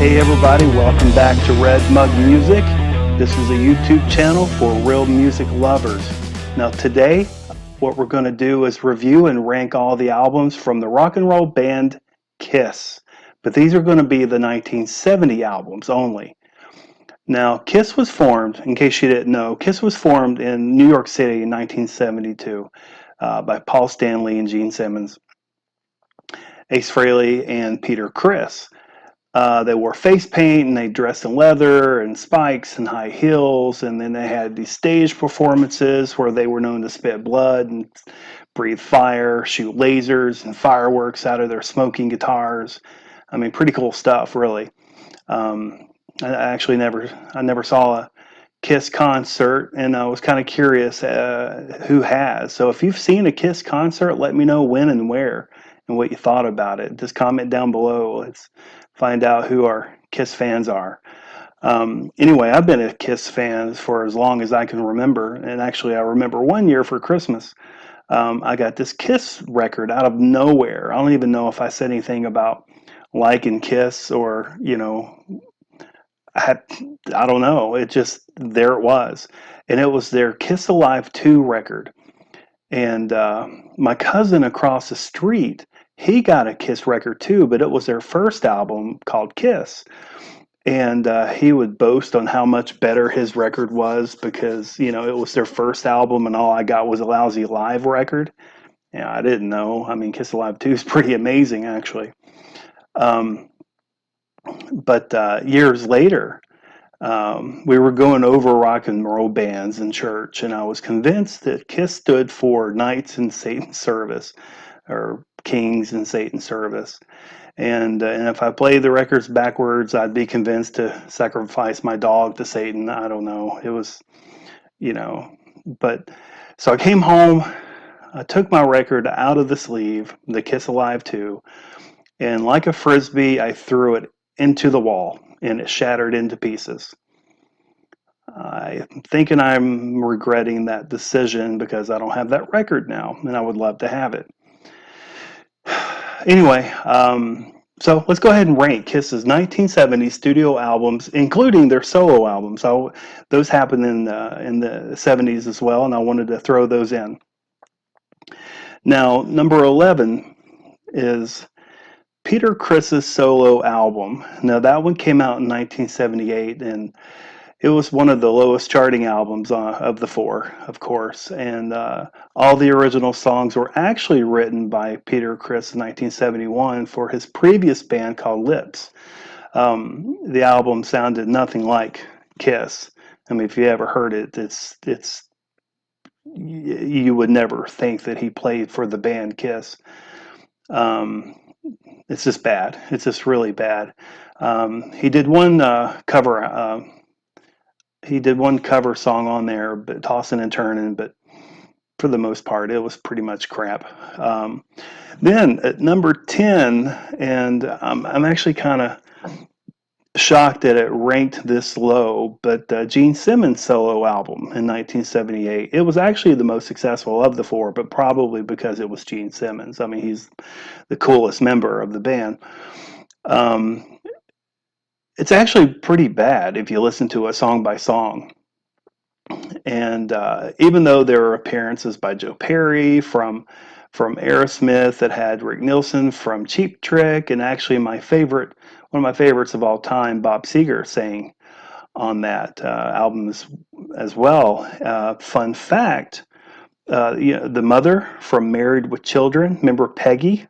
Hey everybody, welcome back to Red Mug Music. This is a YouTube channel for real music lovers. Now today, what we're going to do is review and rank all the albums from the rock and roll band Kiss. But these are going to be the 1970 albums only. Now, Kiss was formed, in case you didn't know, Kiss was formed in New York City in 1972 by Paul Stanley and Gene Simmons, Ace Frehley, and Peter Criss. They wore face paint and they dressed in leather and spikes and high heels. And then they had these stage performances where they were known to spit blood and breathe fire, shoot lasers and fireworks out of their smoking guitars. I mean, pretty cool stuff, really. I actually never saw a Kiss concert, and I was kind of curious who has. So if you've seen a Kiss concert, let me know when and where and what you thought about it. Just comment down below. Let's find out who our Kiss fans are. Anyway, I've been a Kiss fan for as long as I can remember, and actually, I remember one year for Christmas. I got this Kiss record out of nowhere. I don't even know if I said anything about liking Kiss or, I don't know. It just, there it was. And it was their Kiss Alive 2 record. And my cousin across the street, he got a Kiss record too, but it was their first album called Kiss. And he would boast on how much better his record was because, it was their first album and all I got was a lousy live record. Yeah, I didn't know. I mean, Kiss Alive 2 is pretty amazing, actually. Um, but years later, we were going over rock and roll bands in church, and I was convinced that KISS stood for Knights in Satan's Service or Kings in Satan's Service. And if I played the records backwards, I'd be convinced to sacrifice my dog to Satan. I don't know. It was, you know, but so I came home. I took my record out of the sleeve, the Kiss Alive 2, and like a frisbee, I threw it into the wall and it shattered into pieces. I'm thinking I'm regretting that decision because I don't have that record now, and I would love to have it. Anyway, so let's go ahead and rank Kiss's 1970 studio albums, including their solo albums. So those happened in the 70s as well, and I wanted to throw those in. Now, number 11 is Peter Criss's solo album. Now, that one came out in 1978, and it was one of the lowest charting albums of the four, of course, and all the original songs were actually written by Peter Criss in 1971 for his previous band called Lips. The album sounded nothing like Kiss. I mean, if you ever heard it, you would never think that he played for the band Kiss. Um, it's just bad. It's just really bad. He did one cover. He did one cover song on there, but tossing and turning, but for the most part, it was pretty much crap. Then at number 10, and I'm actually kind of shocked that it ranked this low, but Gene Simmons' solo album in 1978. It was actually the most successful of the four, but probably because it was Gene Simmons. I mean, he's the coolest member of the band. Um, it's actually pretty bad if you listen to it song by song. And even though there were appearances by Joe Perry from Aerosmith that had Rick Nielsen from Cheap Trick, and actually one of my favorites of all time, Bob Seger sang on that album as well. Fun fact: the mother from Married with Children, remember Peggy?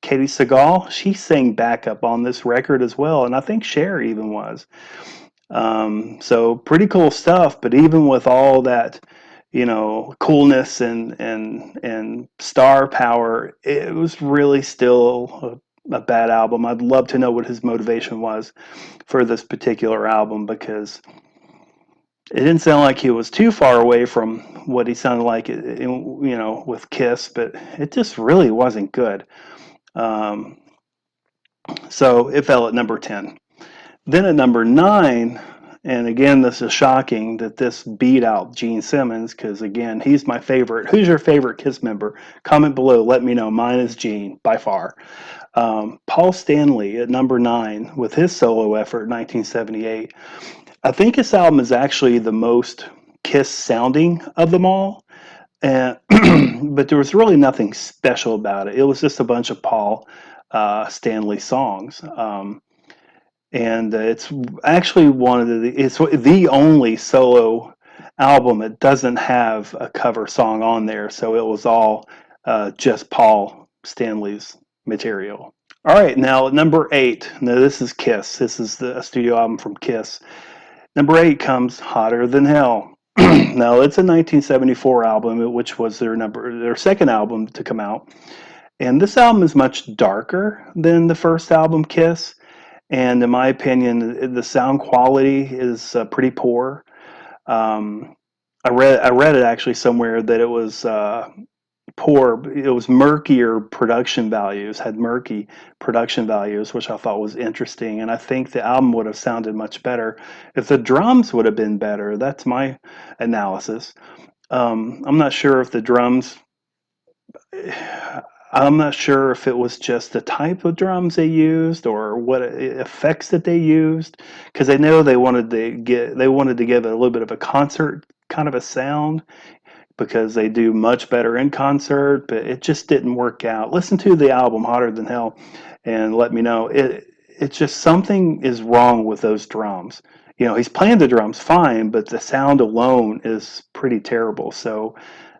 Katie Seagal, she sang backup on this record as well, and I think Cher even was. So pretty cool stuff. But even with all that, coolness and star power, it was really still a bad album. I'd love to know what his motivation was for this particular album because it didn't sound like he was too far away from what he sounded like, with Kiss, but it just really wasn't good. Um, so it fell at number 10. Then at number 9, And again, this is shocking that this beat out Gene Simmons because, again, he's my favorite. Who's your favorite Kiss member? Comment below. Let me know. Mine is Gene by far. Paul Stanley at number 9 with his solo effort in 1978. I think this album is actually the most Kiss sounding of them all. And but there was really nothing special about it. It was just a bunch of Paul Stanley songs. And it's actually one of it's the only solo album that doesn't have a cover song on there. So it was all just Paul Stanley's material. All right, now number 8. Now this is Kiss. This is a studio album from Kiss. Number 8 comes Hotter Than Hell. Now it's a 1974 album, which was their second album to come out. And this album is much darker than the first album, Kiss. And in my opinion, the sound quality is pretty poor. I read it actually somewhere that it was poor. It was murkier production values, had murky production values, which I thought was interesting. And I think the album would have sounded much better if the drums would have been better. That's my analysis. I'm not sure if the drums. I'm not sure if it was just the type of drums they used or what effects that they used, because I know they wanted to give it a little bit of a concert kind of a sound because they do much better in concert, but it just didn't work out. Listen to the album Hotter Than Hell and let me know. It's just something is wrong with those drums. He's playing the drums fine, but the sound alone is pretty terrible. So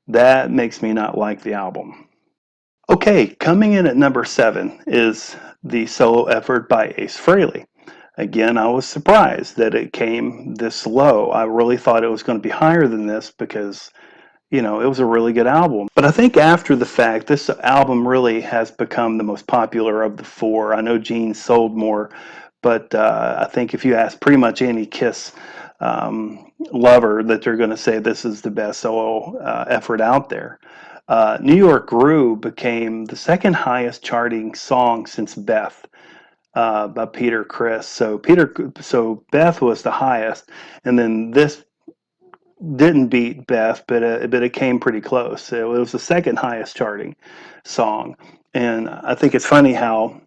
that makes me not like the album. Okay, coming in at number 7 is the solo effort by Ace Frehley. Again, I was surprised that it came this low. I really thought it was going to be higher than this because, it was a really good album. But I think after the fact, this album really has become the most popular of the 4. I know Gene sold more, but I think if you ask pretty much any Kiss lover, that they're going to say this is the best solo effort out there. New York Groove became the second highest charting song since Beth by Peter Criss. So Beth was the highest, and then this didn't beat Beth, but it came pretty close. So it was the second highest charting song, and I think it's funny how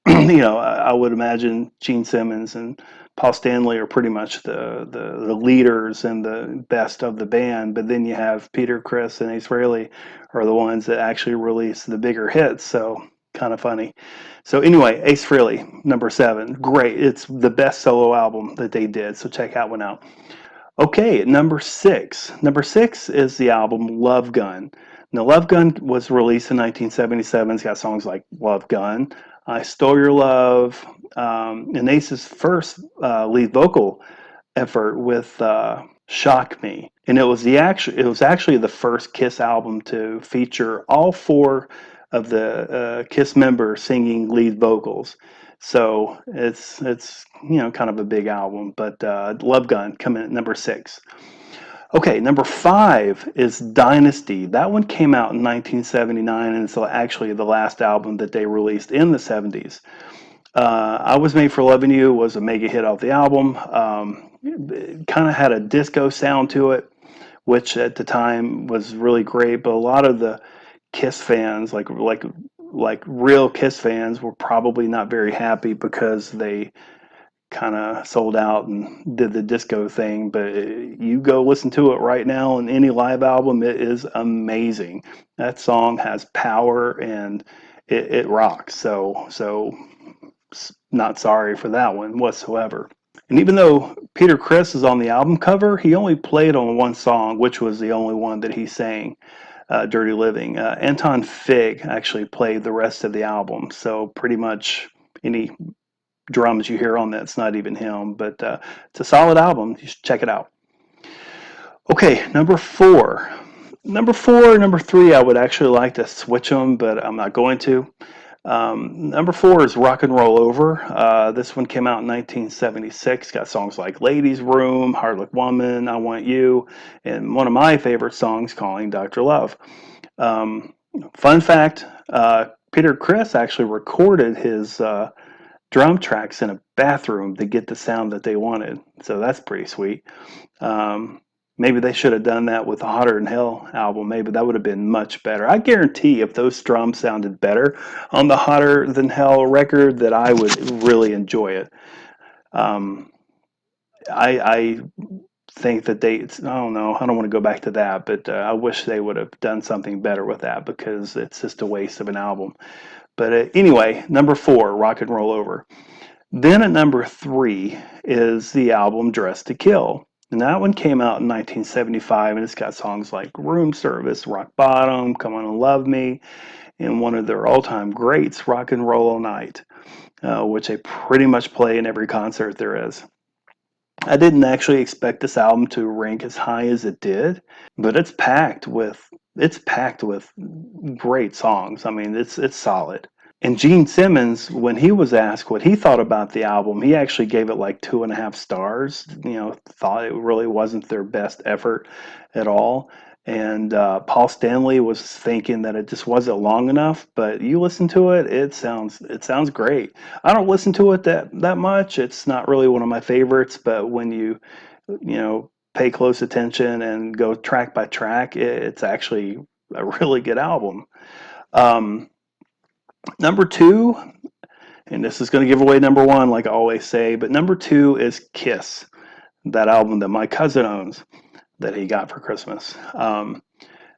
I would imagine Gene Simmons and Paul Stanley are pretty much the leaders and the best of the band, but then you have Peter Criss and Ace Frehley are the ones that actually release the bigger hits. So kind of funny. So anyway, Ace Frehley, number 7, great. It's the best solo album that they did. So check that one out. Okay, number 6. Number 6 is the album Love Gun. Now, Love Gun was released in 1977. It's got songs like Love Gun, I Stole Your Love, and Ace's first lead vocal effort with Shock Me. And it was actually the first Kiss album to feature all 4 of the Kiss members singing lead vocals. So it's kind of a big album, but Love Gun coming at number 6. Okay, number 5 is Dynasty. That one came out in 1979, and it's actually the last album that they released in the 70s. I Was Made for Loving You was a mega hit off the album. It kind of had a disco sound to it, which at the time was really great. But a lot of the Kiss fans, like real Kiss fans, were probably not very happy because they kind of sold out and did the disco thing. But you go listen to it right now on any live album, it is amazing. That song has power and it rocks. So not sorry for that one whatsoever. And even though Peter Criss is on the album cover, he only played on one song, which was the only one that he sang, Dirty Living. Anton Fig actually played the rest of the album, so pretty much any drums you hear on that's not even him, but it's a solid album. You should check it out. Okay, number 4. Number 4 and number 3, I would actually like to switch them, but I'm not going to. Number 4 is Rock and Roll Over. This one came out in 1976. Got songs like Ladies Room, Hard Luck Woman, I Want You, and one of my favorite songs, Calling Dr. Love. Fun fact, Peter Criss actually recorded his drum tracks in a bathroom to get the sound that they wanted. So that's pretty sweet. Um, Maybe they should have done that with the Hotter Than Hell album. Maybe that would have been much better. I guarantee if those drums sounded better on the Hotter Than Hell record, that I would really enjoy it. Um, I think that I don't know, I don't want to go back to that, but I wish they would have done something better with that because it's just a waste of an album. But anyway, number 4, Rock and Roll Over. Then at number 3 is the album Dressed to Kill. And that one came out in 1975, and it's got songs like Room Service, Rock Bottom, Come On and Love Me, and one of their all-time greats, Rock and Roll All Night, which they pretty much play in every concert there is. I didn't actually expect this album to rank as high as it did, but it's packed with great songs. I mean, it's solid. And Gene Simmons, when he was asked what he thought about the album, he actually gave it like 2.5 stars. Thought it really wasn't their best effort at all. And Paul Stanley was thinking that it just wasn't long enough. But you listen to it, it sounds great. I don't listen to it that much. It's not really one of my favorites. But when pay close attention and go track by track, it's actually a really good album. Um, Number 2, and this is going to give away number 1, like I always say, but number 2 is Kiss, that album that my cousin owns that he got for Christmas.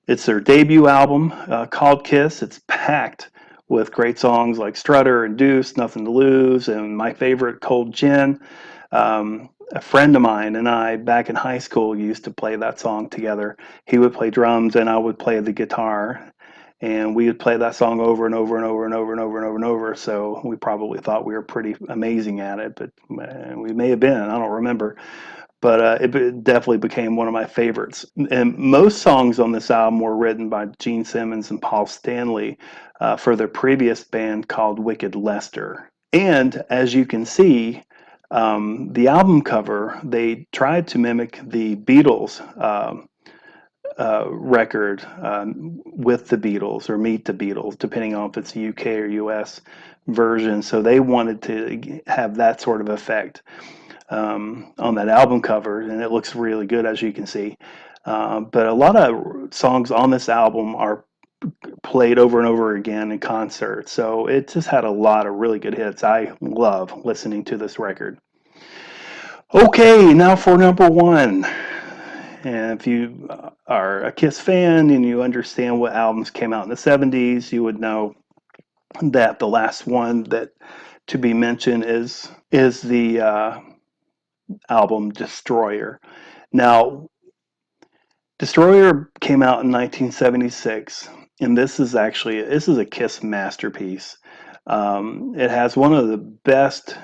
It's their debut album called Kiss. It's packed with great songs like Strutter and Deuce, Nothing to Lose, and my favorite, Cold Gin. A friend of mine and I, back in high school, used to play that song together. He would play drums and I would play the guitar. And we would play that song over and over and over and over and over and over and over. So we probably thought we were pretty amazing at it, but we may have been. I don't remember. But it definitely became one of my favorites. And most songs on this album were written by Gene Simmons and Paul Stanley for their previous band called Wicked Lester. And as you can see, the album cover, they tried to mimic the Beatles record with the Beatles or Meet the Beatles, depending on if it's a UK or US version. So they wanted to have that sort of effect on that album cover, and it looks really good, as you can see. But a lot of songs on this album are played over and over again in concert. So it just had a lot of really good hits. I love listening to this record. Okay, now for number 1. And if you are a Kiss fan and you understand what albums came out in the 70s, you would know that the last one that to be mentioned is the album Destroyer. Now, Destroyer came out in 1976, and this is a Kiss masterpiece. It has one of the best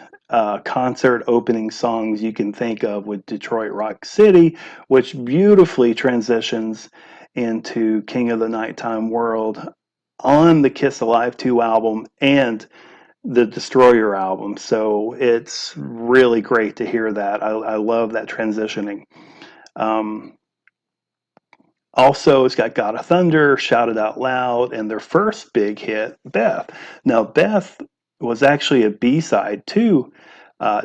concert opening songs you can think of with Detroit Rock City, which beautifully transitions into King of the Nighttime World on the Kiss Alive 2 album and the Destroyer album. So it's really great to hear that. I love that transitioning. Um, Also, it's got God of Thunder, Shout It Out Loud, and their first big hit, Beth. Now, Beth was actually a B-side to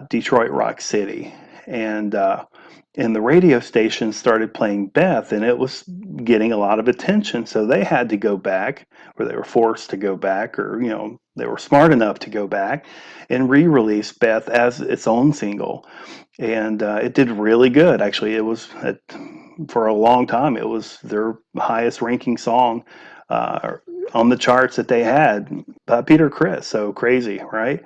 Detroit Rock City. And the radio station started playing Beth, and it was getting a lot of attention. So they had to go back, or they were forced to go back, or, they were smart enough to go back and re-release Beth as its own single. And it did really good. Actually, for a long time, it was their highest ranking song on the charts that they had by Peter Criss. So crazy, right?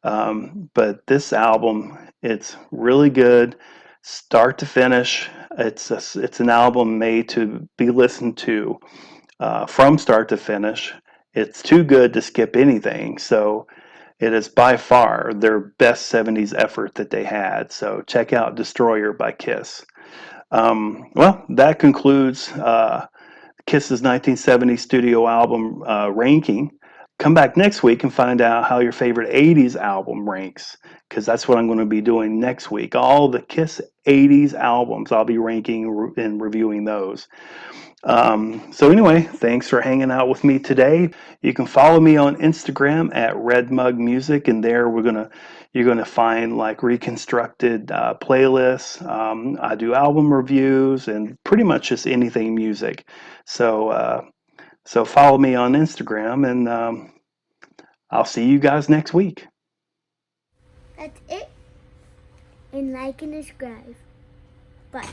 But this album, it's really good, start to finish. It's an album made to be listened to from start to finish. It's too good to skip anything. So it is by far their best 70s effort that they had. So check out Destroyer by Kiss. Well, that concludes Kiss's 1970 studio album ranking. Come back next week and find out how your favorite 80s album ranks, because that's what I'm going to be doing next week. All the Kiss 80s albums. I'll be ranking and reviewing those. So anyway, thanks for hanging out with me today. You can follow me on Instagram at Red Mug Music, and there you're gonna find like reconstructed playlists. I do album reviews and pretty much just anything music. So follow me on Instagram, and I'll see you guys next week. That's it. And like and subscribe. Bye.